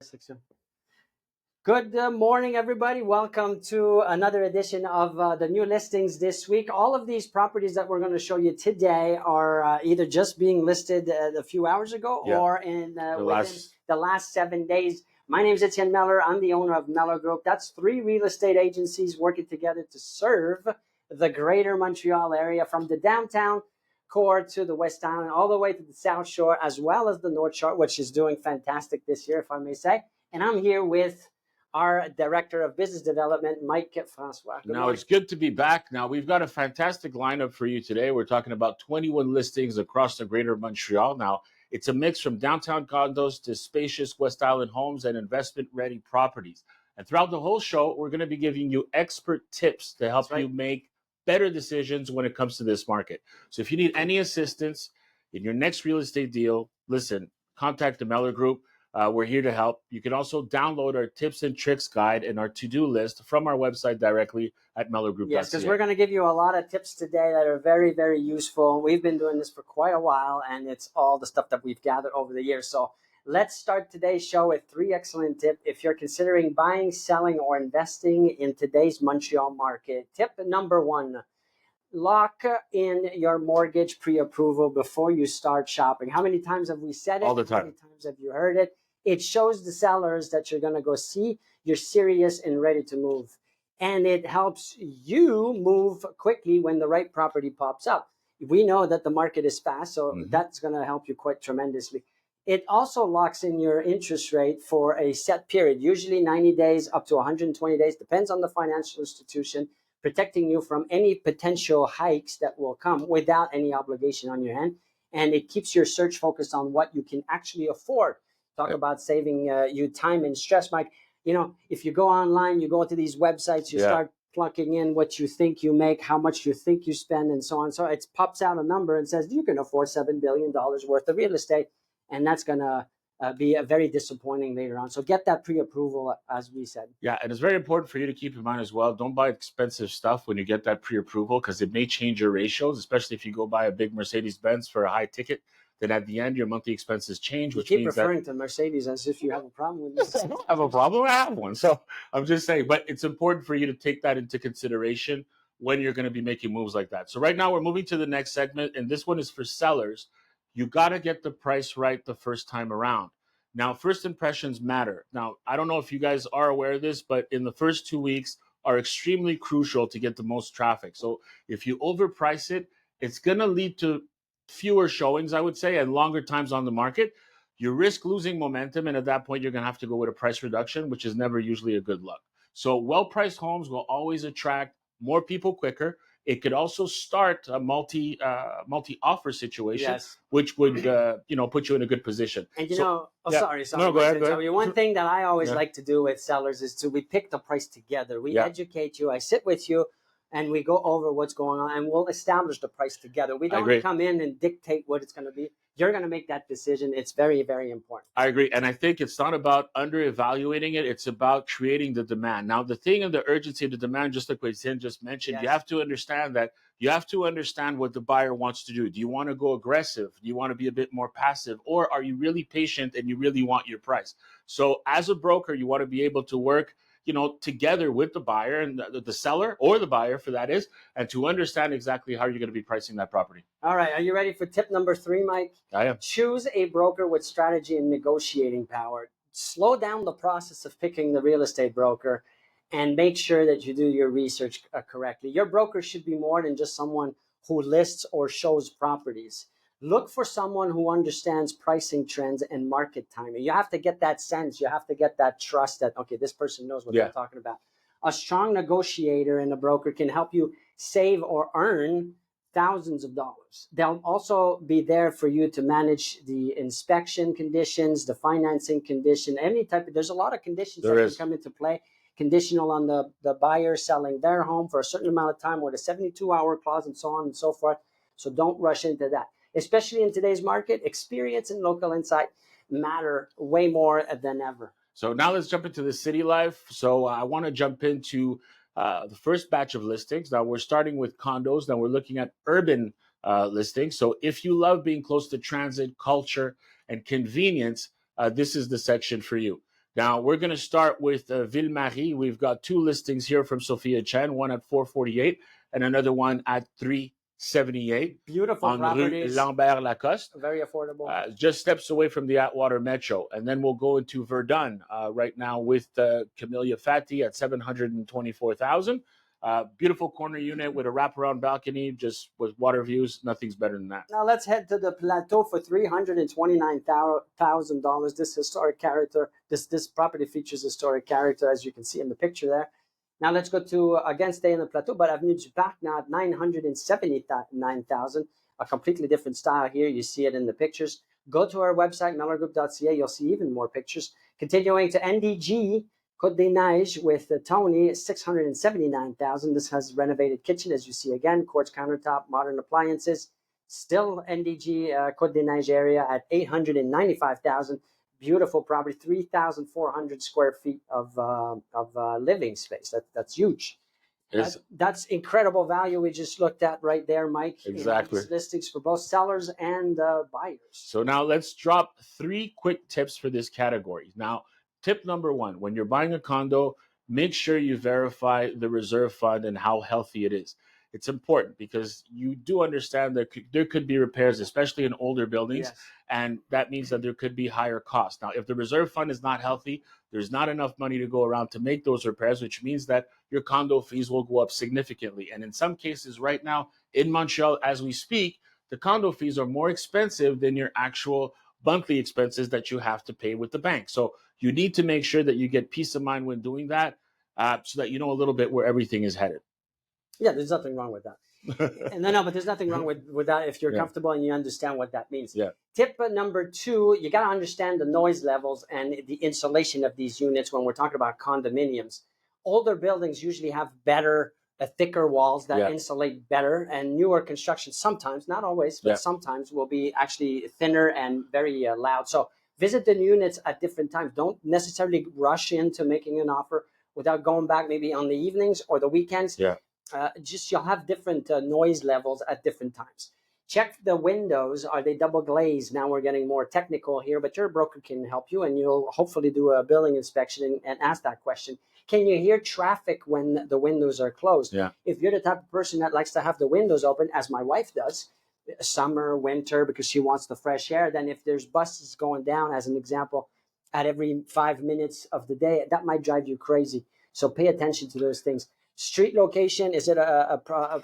Section. Good morning, everybody. Welcome to another edition of the new listings this week. All of these properties that we're going to show you today are either just being listed a few hours ago or in within the last 7 days. My name is Etienne Mellor. I'm the owner of Mellor Group. That's 3 real estate agencies working together to serve the Greater Montreal area, from the downtown core to the West Island, all the way to the South Shore, as well as the North Shore, which is doing fantastic this year, if I may say. And I'm here with our Director of Business Development, Mike Francois. It's good to be back. Now, we've got a fantastic lineup for you today. We're talking about 21 listings across the Greater Montreal. Now, it's a mix from downtown condos to spacious West Island homes and investment-ready properties. And throughout the whole show, we're going to be giving you expert tips to help you make better decisions when it comes to this market. So if you need any assistance in your next real estate deal, listen, contact the Mellor Group. We're here to help. You can also download our tips and tricks guide and our to-do list from our website directly at mellorgroup.ca. Yes, because we're going to give you a lot of tips today that are very, very useful. We've been doing this for quite a while, and it's all the stuff that we've gathered over the years. So let's start today's show with 3 excellent tips if you're considering buying, selling, or investing in today's Montreal market. Tip number 1. Lock in your mortgage pre-approval before you start shopping. How many times have we said it? All the time. How many times have you heard it? It shows the sellers that you're going to go see you're serious and ready to move. And it helps you move quickly when the right property pops up. We know that the market is fast, so that's going to help you quite tremendously. It also locks in your interest rate for a set period, usually 90 days up to 120 days, depends on the financial institution, protecting you from any potential hikes that will come without any obligation on your hand. And it keeps your search focused on what you can actually afford. Talk about saving you time and stress, Mike. You know, if you go online, you go to these websites, you start plugging in what you think you make, how much you think you spend, and so on. So it pops out a number and says you can afford $7 billion worth of real estate. And that's going to be very disappointing later on. So get that pre-approval, as we said. Yeah, and it's very important for you to keep in mind as well. Don't buy expensive stuff when you get that pre-approval, because it may change your ratios, especially if you go buy a big Mercedes-Benz for a high ticket. Then at the end, your monthly expenses change, which means that... You keep referring to Mercedes as if you have a problem with this. I don't have a problem. I have one. So I'm just saying, but it's important for you to take that into consideration when you're going to be making moves like that. So right now we're moving to the next segment, and this one is for sellers. You got to get the price right the first time around. Now, first impressions matter. Now, I don't know if you guys are aware of this, but in the first 2 weeks are extremely crucial to get the most traffic. So if you overprice it, it's going to lead to fewer showings, I would say, and longer times on the market. You risk losing momentum, and at that point, you're going to have to go with a price reduction, which is never usually a good look. So well-priced homes will always attract more people quicker. It could also start a multi-offer situation, which would put you in a good position. And sorry. No, go ahead. One thing that I always like to do with sellers is we pick the price together. We educate you. I sit with you, and we go over what's going on, and we'll establish the price together. We don't come in and dictate what it's going to be. You're going to make that decision. It's very, very important. I agree. And I think it's not about under-evaluating it. It's about creating the demand. Now, the thing of the urgency of the demand, just like what Etienne just mentioned, you have to understand that you have to understand what the buyer wants to do. Do you want to go aggressive? Do you want to be a bit more passive? Or are you really patient and you really want your price? So as a broker, you want to be able to work together with the buyer and the seller, or the buyer for that is, and to understand exactly how you're going to be pricing that property. All right. Are you ready for tip number 3, Mike? I am. Choose a broker with strategy and negotiating power. Slow down the process of picking the real estate broker and make sure that you do your research correctly. Your broker should be more than just someone who lists or shows properties. Look for someone who understands pricing trends and market timing. You have to get that sense. You have to get that trust that, okay, this person knows what they're talking about. A strong negotiator and a broker can help you save or earn thousands of dollars. They'll also be there for you to manage the inspection conditions, the financing condition, there's a lot of conditions that can come into play. Conditional on the buyer selling their home for a certain amount of time with a 72-hour clause and so on and so forth. So don't rush into that. Especially in today's market, experience and local insight matter way more than ever. So now let's jump into the city life. So I want to jump into the first batch of listings. Now we're starting with condos. Now we're looking at urban listings. So if you love being close to transit, culture, and convenience, this is the section for you. Now, we're going to start with Ville-Marie. We've got two listings here from Sophia Chen, one at 448 and another one at 378 Beautiful on Rue properties, Lambert-Lacoste. very affordable. Just steps away from the Atwater Metro. And then we'll go into Verdun right now with Camellia Fati at 724,000. Beautiful corner unit with a wraparound balcony, just with water views. Nothing's better than that. Now let's head to the Plateau for $329,000. This historic character, this property features historic character, as you can see in the picture there. Now let's go to, again, stay in the Plateau, but Avenue du Parc now at $979,000. A completely different style here. You see it in the pictures. Go to our website, mellorgroup.ca. You'll see even more pictures. Continuing to NDG, Côte des Neiges with Tony, $679,000. This has renovated kitchen, as you see again, quartz countertop, modern appliances. Still NDG Côte des Neiges area at $895,000. Beautiful property, 3,400 square feet of living space. That's huge. That's incredible value we just looked at right there, Mike. Exactly. Listings for both sellers and buyers. So now let's drop 3 quick tips for this category. Now, tip number 1, when you're buying a condo, make sure you verify the reserve fund and how healthy it is. It's important because you do understand that there could be repairs, especially in older buildings, yes. And that means that there could be higher costs. Now, if the reserve fund is not healthy, there's not enough money to go around to make those repairs, which means that your condo fees will go up significantly. And in some cases right now in Montreal, as we speak, the condo fees are more expensive than your actual monthly expenses that you have to pay with the bank. So you need to make sure that you get peace of mind when doing that, so that you know a little bit where everything is headed. Yeah, there's nothing wrong with that. And no, but there's nothing wrong with that if you're comfortable and you understand what that means. Yeah. Tip number 2, you got to understand the noise levels and the insulation of these units when we're talking about condominiums. Older buildings usually have better, thicker walls that insulate better, and newer construction sometimes, not always, but sometimes will be actually thinner and very loud. So visit the units at different times. Don't necessarily rush into making an offer without going back maybe on the evenings or the weekends. Yeah. Just you'll have different noise levels at different times. Check the windows. Are they double glazed? Now we're getting more technical here, but your broker can help you, and you'll hopefully do a building inspection and ask that question. Can you hear traffic when the windows are closed? Yeah. If you're the type of person that likes to have the windows open, as my wife does, summer, winter, because she wants the fresh air, then if there's buses going down, as an example, at every 5 minutes of the day, that might drive you crazy. So pay attention to those things. Street location, is it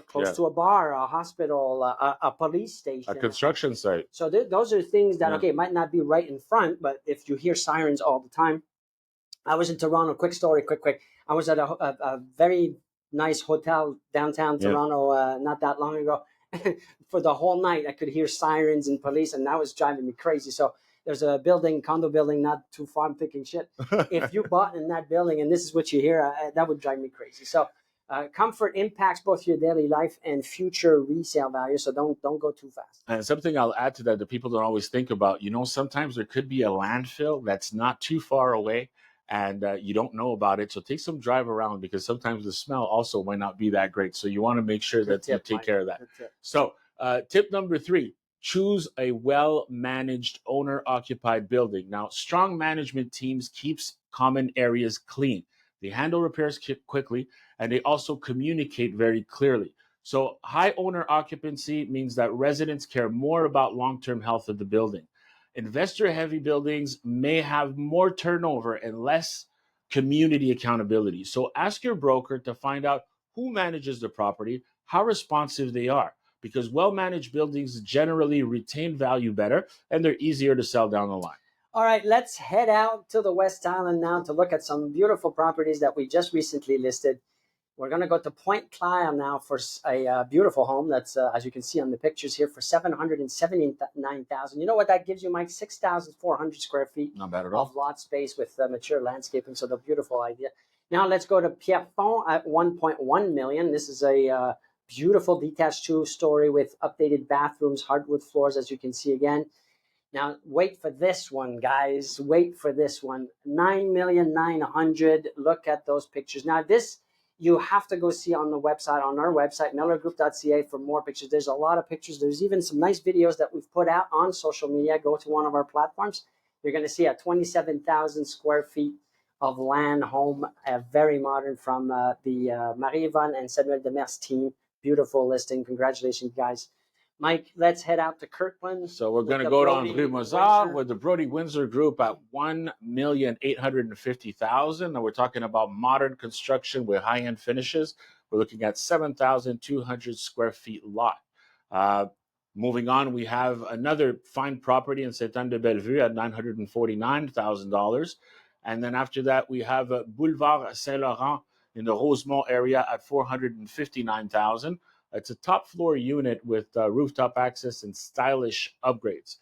close to a bar, a hospital, a police station? A construction site. So those are things that, might not be right in front, but if you hear sirens all the time. I was in Toronto, quick story. I was at a very nice hotel downtown Toronto not that long ago. For the whole night, I could hear sirens and police, and that was driving me crazy. So there's a condo building not too far. I'm thinking, shit, if you bought in that building and this is what you hear, that would drive me crazy. So comfort impacts both your daily life and future resale value. So don't go too fast. And something I'll add to that people don't always think about, sometimes there could be a landfill that's not too far away, and you don't know about it. So take some drive around, because sometimes the smell also might not be that great. So you want to make sure that you take care of that. So tip number 3, choose a well-managed owner-occupied building. Now, strong management teams keeps common areas clean. They handle repairs quickly, and they also communicate very clearly. So high owner occupancy means that residents care more about long-term health of the building. Investor-heavy buildings may have more turnover and less community accountability. So ask your broker to find out who manages the property, how responsive they are, because well-managed buildings generally retain value better, and they're easier to sell down the line. All right, let's head out to the West Island now to look at some beautiful properties that we just recently listed. We're going to go to Point Claire now for a beautiful home that's, as you can see on the pictures here, for $779,000. You know what that gives you, Mike? 6,400 square feet. Not bad at all. Of lot space with mature landscaping, so the beautiful idea. Now let's go to Pierrefonds at $1.1 million. This is a beautiful detached 2-story with updated bathrooms, hardwood floors, as you can see again. Now, wait for this one, guys. Wait for this one. $9,900,000. Look at those pictures. Now, this you have to go see on the website, on our website, mellorgroup.ca, for more pictures. There's a lot of pictures. There's even some nice videos that we've put out on social media. Go to one of our platforms. You're going to see a 27,000 square feet of land home, very modern, from the Marie-Yvonne and Samuel Demers team. Beautiful listing. Congratulations, guys. Mike, let's head out to Kirkland. So we're going to go on Rue Mozart with the Brody Windsor Group at $1,850,000. Now we're talking about modern construction with high-end finishes. We're looking at 7,200 square feet lot. Moving on, we have another fine property in Saint-Anne-de-Bellevue at $949,000. And then after that, we have Boulevard Saint-Laurent in the Rosemont area at $459,000. It's a top floor unit with rooftop access and stylish upgrades.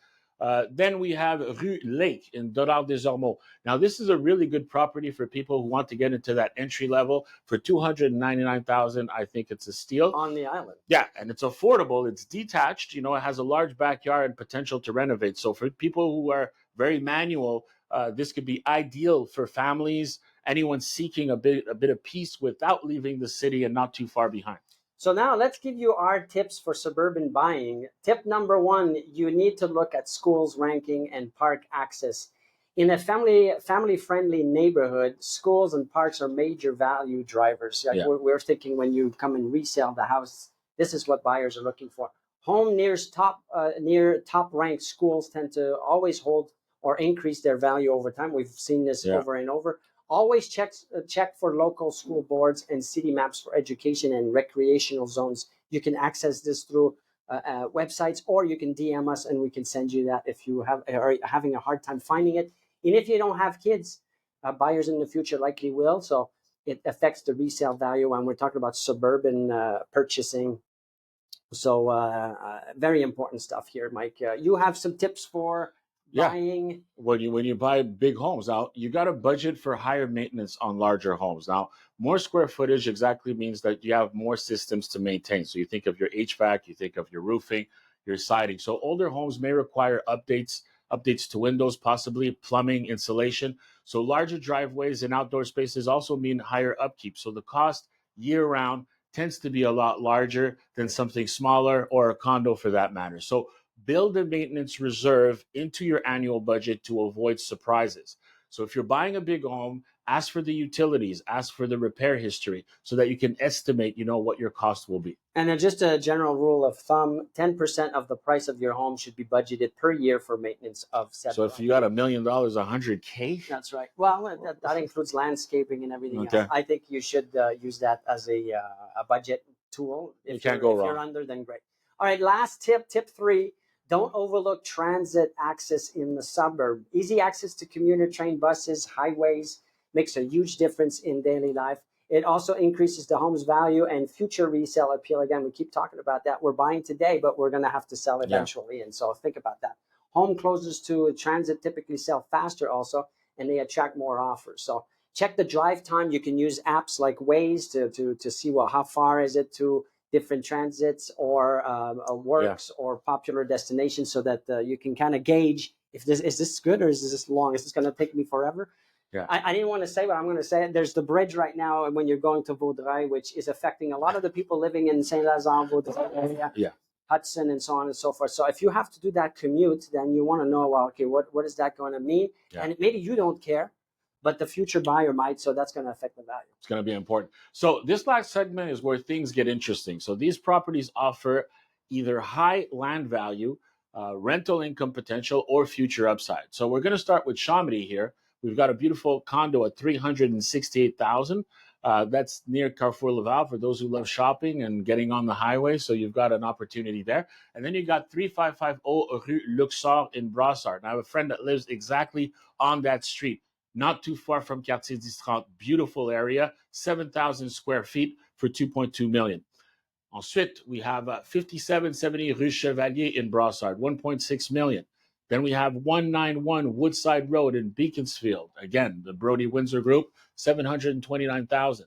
Then we have Rue Lake in Dorard-des-Ormeaux. Now, this is a really good property for people who want to get into that entry level. For $299,000, I think it's a steal. On the island. Yeah, and it's affordable. It's detached. It has a large backyard and potential to renovate. So for people who are very manual, this could be ideal for families, anyone seeking a bit of peace without leaving the city and not too far behind. So now let's give you our tips for suburban buying. Tip number one, you need to look at schools ranking and park access. In a family-friendly neighborhood, schools and parks are major value drivers. Like we're thinking when you come and resell the house, this is what buyers are looking for. Home near top-ranked schools tend to always hold or increase their value over time. We've seen this over and over. Always check for local school boards and city maps for education and recreational zones. You can access this through websites, or you can DM us and we can send you that if you are having a hard time finding it. And if you don't have kids, buyers in the future likely will. So it affects the resale value when we're talking about suburban purchasing. So very important stuff here, Mike. You have some tips for buying. When you buy big homes, now you got to budget for higher maintenance on larger homes. Now, more square footage exactly means that you have more systems to maintain. So you think of your HVAC, you think of your roofing, your siding. So older homes may require updates to windows, possibly plumbing, insulation. So larger driveways and outdoor spaces also mean higher upkeep. So the cost year round tends to be a lot larger than something smaller, or a condo for that matter. So build a maintenance reserve into your annual budget to avoid surprises. So if you're buying a big home, ask for the utilities, ask for the repair history so that you can estimate, what your cost will be. And then just a general rule of thumb, 10% of the price of your home should be budgeted per year for maintenance of said. So if you got $1 million, $100K? That's right. Well, that includes landscaping and everything else. I think you should use that as a budget tool. If you can't go wrong. If you're under, then great. All right, last tip 3. Don't overlook transit access in the suburb. Easy access to commuter train, buses, highways makes a huge difference in daily life. It also increases the home's value and future resale appeal. Again, we keep talking about that. We're buying today, but we're going to have to sell eventually. And so think about that. Home closest to transit typically sell faster also, and they attract more offers. So check the drive time. You can use apps like Waze to see how far is it to different transits or works or popular destinations, so that you can kind of gauge if is this good or is this long? Is this going to take me forever? Yeah. I didn't want to say, but I'm going to say it. There's the bridge right now when you're going to Vaudreuil, which is affecting a lot of the people living in Saint-Lazare, Vaudreuil area, Hudson, and so on and so forth. So if you have to do that commute, then you want to know, what is that going to mean? Yeah. And maybe you don't care, but the future buyer might, so that's going to affect the value. It's going to be important. So this last segment is where things get interesting. So these properties offer either high land value, rental income potential, or future upside. So we're going to start with Chambly here. We've got a beautiful condo at $368,000. That's near Carrefour Laval for those who love shopping and getting on the highway. So you've got an opportunity there. And then you got 3550 Rue Luxor in Brossard. And I have a friend that lives exactly on that street, not too far from Quartier d'Istrante. Beautiful area, 7,000 square feet for $2.2 million. Ensuite, we have 5770 Rue Chevalier in Brossard, $1.6 million. Then we have 191 Woodside Road in Beaconsfield. Again, the Brody Windsor Group, $729,000.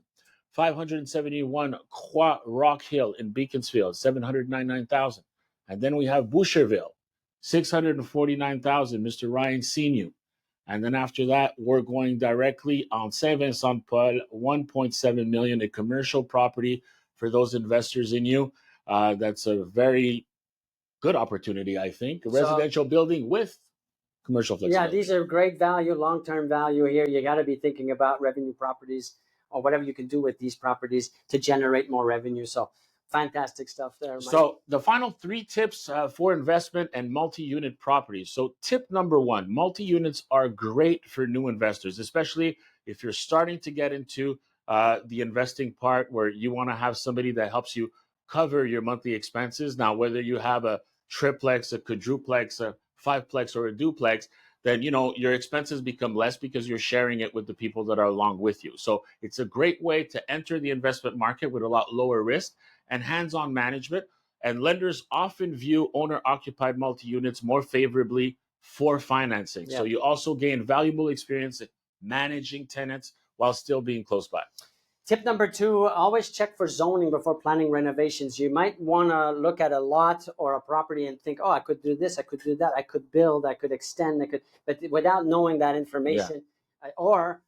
571 Croix Rock Hill in Beaconsfield, $799,000. And then we have Boucherville, $649,000, Mr. Ryan Senior. And then after that, we're going directly on Saint-Vincent-de-Paul, $1.7 million, a commercial property for those investors in you. That's a very good opportunity, I think. A residential building with commercial Yeah, flexibility. these are great value, long-term value here. You got to be thinking about revenue properties or whatever you can do with these properties to generate more revenue. So fantastic stuff there, Mike. So the final three tips for investment and multi-unit properties. So tip number one, multi-units are great for new investors, especially if you're starting to get into the investing part where you want to have somebody that helps you cover your monthly expenses. Now, whether you have a triplex, a quadruplex, a fiveplex, or a duplex, then your expenses become less because you're sharing it with the people that are along with you. So it's a great way to enter the investment market with a lot lower risk and hands-on management. And lenders often view owner-occupied multi-units more favorably for financing. Yeah. So you also gain valuable experience managing tenants while still being close by. Tip number two, always check for zoning before planning renovations. You might want to look at a lot or a property and think, oh, I could do this, I could do that, I could build, I could extend, but without knowing that information or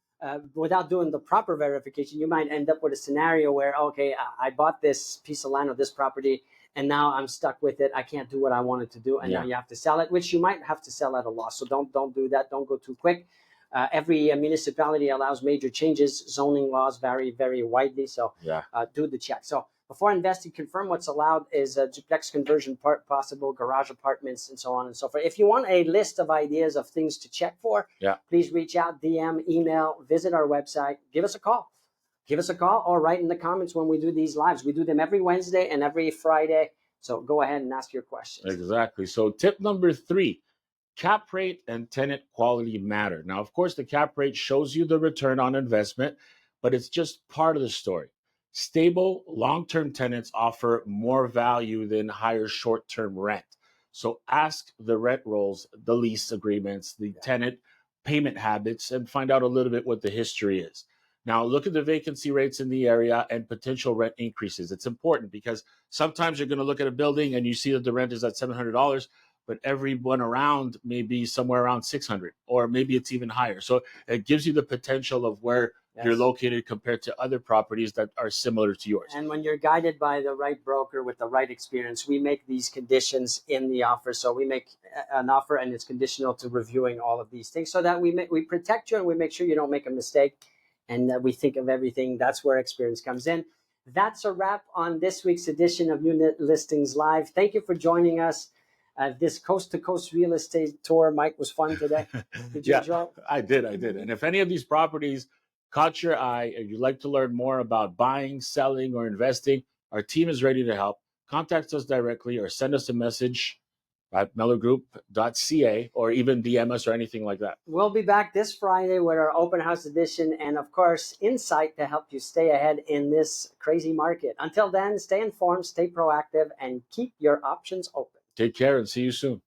without doing the proper verification, you might end up with a scenario where, okay, I bought this piece of land or this property and now I'm stuck with it. I can't do what I wanted to do. And now you have to sell it, which you might have to sell at a loss. So don't do that. Don't go too quick. Every municipality allows major changes. Zoning laws vary very widely, so do the check. So before investing, confirm what's allowed is a duplex conversion possible, garage apartments, and so on and so forth. If you want a list of ideas of things to check for, please reach out, DM, email, visit our website, give us a call. Give us a call or write in the comments when we do these lives. We do them every Wednesday and every Friday, so go ahead and ask your questions. Exactly. So tip number three, cap rate and tenant quality matter. Now, of course, the cap rate shows you the return on investment, but it's just part of the story. Stable, long-term tenants offer more value than higher short-term rent. So ask the rent rolls, the lease agreements, the tenant payment habits, and find out a little bit what the history is. Now, look at the vacancy rates in the area and potential rent increases. It's important because sometimes you're going to look at a building and you see that the rent is at $700, but everyone around may be somewhere around 600, or maybe it's even higher. So it gives you the potential of where you're located compared to other properties that are similar to yours. And when you're guided by the right broker with the right experience, we make these conditions in the offer. So we make an offer and it's conditional to reviewing all of these things so that we protect you and we make sure you don't make a mistake and that we think of everything. That's where experience comes in. That's a wrap on this week's edition of Unit Listings Live. Thank you for joining us. This coast-to-coast real estate tour, Mike, was fun today. Did you enjoy it? I did. And if any of these properties caught your eye and you'd like to learn more about buying, selling, or investing, our team is ready to help. Contact us directly or send us a message at mellorgroup.ca or even DM us or anything like that. We'll be back this Friday with our open house edition and, of course, insight to help you stay ahead in this crazy market. Until then, stay informed, stay proactive, and keep your options open. Take care and see you soon.